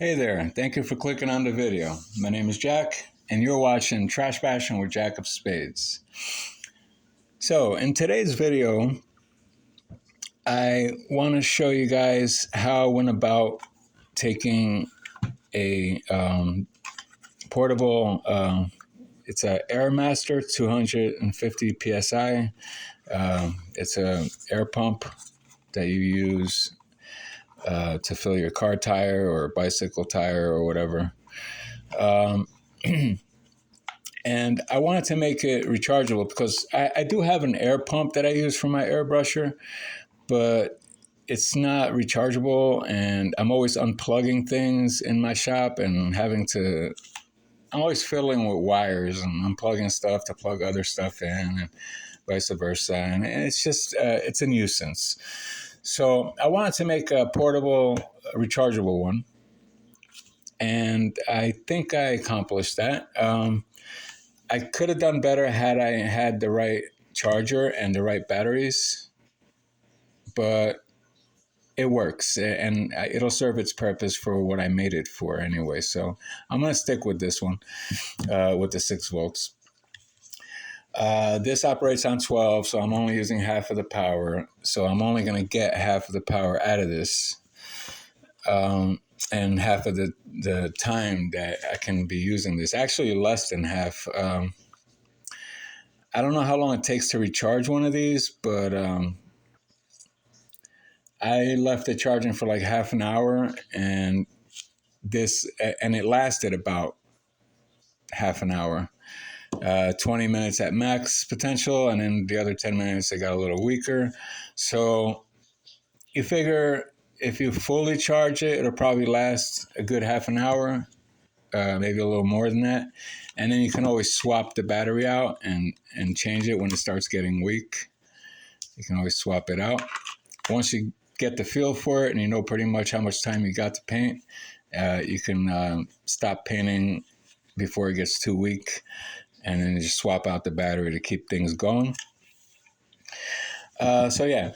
Hey there, thank you for clicking on the video. My name is Jack, and you're watching Trash Bashing with Jack of Spades. So, in today's video, I want to show you guys how I went about taking a portable, it's a Airmaster 250 PSI. It's a air pump that you use to fill your car tire or bicycle tire or whatever. And I wanted to make it rechargeable because I do have an air pump that I use for my air brusher, but it's not rechargeable, and I'm always unplugging things in my shop and I'm always fiddling with wires and unplugging stuff to plug other stuff in and vice versa. And it's just, it's a nuisance. So I wanted to make a portable, rechargeable one. And I think I accomplished that. I could have done better had I had the right charger and the right batteries, but it works and it'll serve its purpose for what I made it for anyway. So I'm going to stick with this one with the 6 volts. This operates on 12, so I'm only using half of the power. So I'm only going to get half of the power out of this and half of the time that I can be using this. Actually, less than half. I don't know how long it takes to recharge one of these, but I left it charging for like half an hour, and it lasted about half an hour. 20 minutes at max potential, and then the other 10 minutes it got a little weaker. So you figure if you fully charge it, it'll probably last a good half an hour, maybe a little more than that. And then you can always swap the battery out and change it when it starts getting weak. You can always swap it out. Once you get the feel for it and you know pretty much how much time you got to paint, you can stop painting before it gets too weak, and then you just swap out the battery to keep things going. So yeah,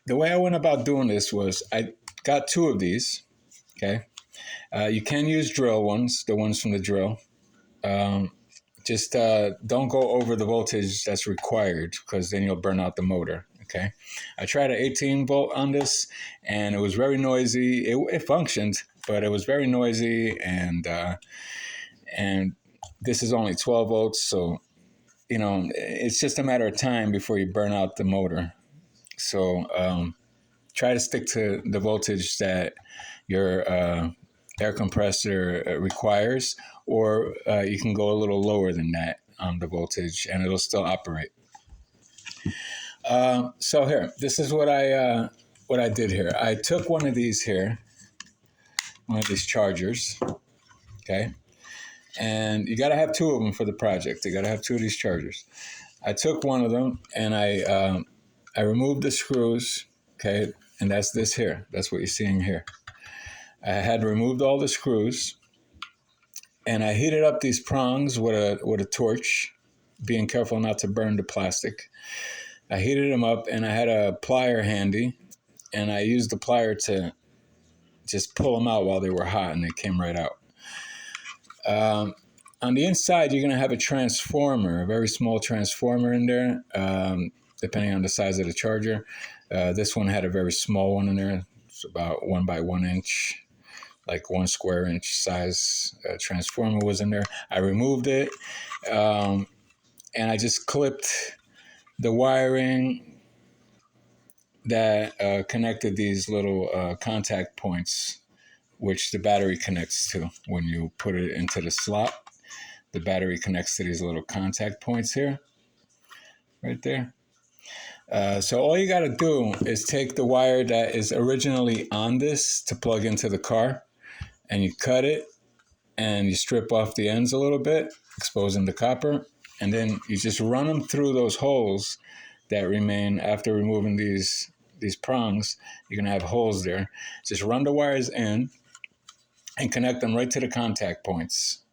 the way I went about doing this was I got 2 of these, okay? You can use drill ones, the ones from the drill. Just don't go over the voltage that's required, because then you'll burn out the motor, okay? I tried an 18 volt on this, and it was very noisy. It functioned, but it was very noisy, and this is only 12 volts, so, you know, it's just a matter of time before you burn out the motor. So try to stick to the voltage that your air compressor requires, or you can go a little lower than that on the voltage and it'll still operate. So here, this is what I did here. I took one of these here, one of these chargers, okay? And you got to have 2 of them for the project. You got to have 2 of these chargers. I took one of them and I removed the screws, okay? And that's this here. That's what you're seeing here. I had removed all the screws, and I heated up these prongs with a torch, being careful not to burn the plastic. I heated them up, and I had a plier handy, and I used the plier to just pull them out while they were hot, and they came right out. On the inside, you're going to have a transformer, a very small transformer in there, depending on the size of the charger. This one had a very small one in there. It's about 1 by 1 inch, like 1 square inch size transformer was in there. I removed it, and I just clipped the wiring that connected these little contact points, which the battery connects to. When you put it into the slot, the battery connects to these little contact points here, right there. So all you got to do is take the wire that is originally on this to plug into the car, and you cut it and you strip off the ends a little bit, exposing the copper, and then you just run them through those holes that remain after removing these prongs. You're going to have holes there. Just run the wires in and connect them right to the contact points.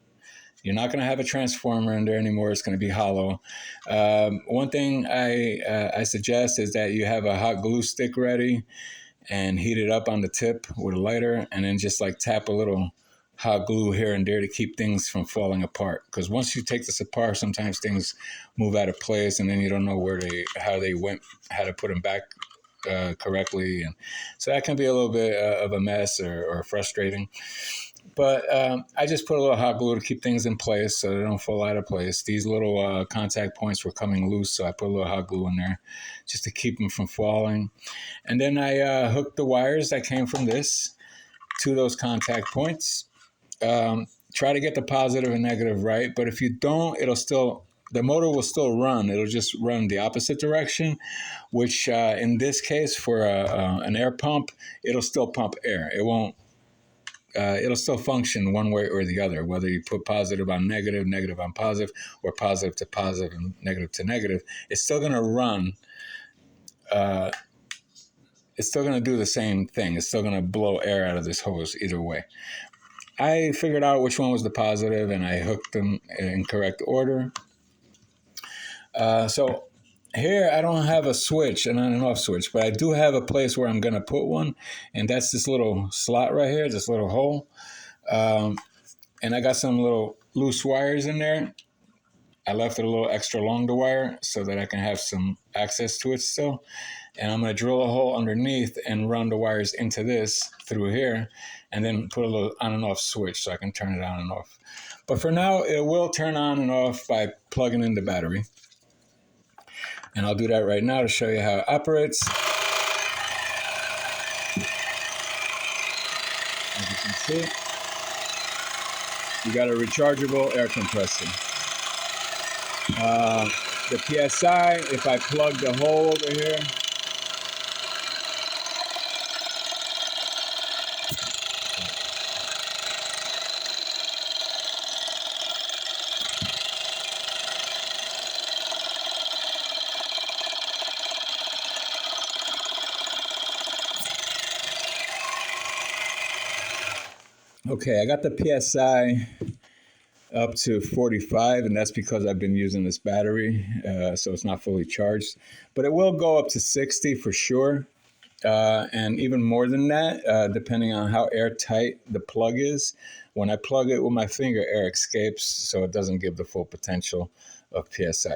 You're not going to have a transformer in there anymore. It's going to be hollow. One thing I suggest is that you have a hot glue stick ready and heat it up on the tip with a lighter, and then just like tap a little hot glue here and there to keep things from falling apart. Because once you take this apart, sometimes things move out of place, and then you don't know how they went, how to put them back correctly, and so that can be a little bit of a mess or frustrating. But I just put a little hot glue to keep things in place so they don't fall out of place. These little contact points were coming loose, so I put a little hot glue in there just to keep them from falling. And then I hooked the wires that came from this to those contact points. Try to get the positive and negative right, but if you don't, the motor will still run. It'll just run the opposite direction, which in this case for an air pump, it'll still pump air. It won't. It'll still function one way or the other, whether you put positive on negative, negative on positive, or positive to positive and negative to negative. It's still going to run. It's still going to do the same thing. It's still going to blow air out of this hose either way. I figured out which one was the positive, and I hooked them in correct order. So here I don't have a switch, an on and off switch, but I do have a place where I'm going to put one, and that's this little slot right here, this little hole. And I got some little loose wires in there. I left it a little extra long, the wire, so that I can have some access to it still. And I'm going to drill a hole underneath and run the wires into this through here, and then put a little on and off switch so I can turn it on and off. But for now, it will turn on and off by plugging in the battery. And I'll do that right now to show you how it operates. As you can see, you got a rechargeable air compressor. The PSI, if I plug the hole over here, okay, I got the PSI up to 45, and that's because I've been using this battery, so it's not fully charged. But it will go up to 60 for sure, and even more than that, depending on how airtight the plug is. When I plug it with my finger, air escapes, so it doesn't give the full potential of PSI.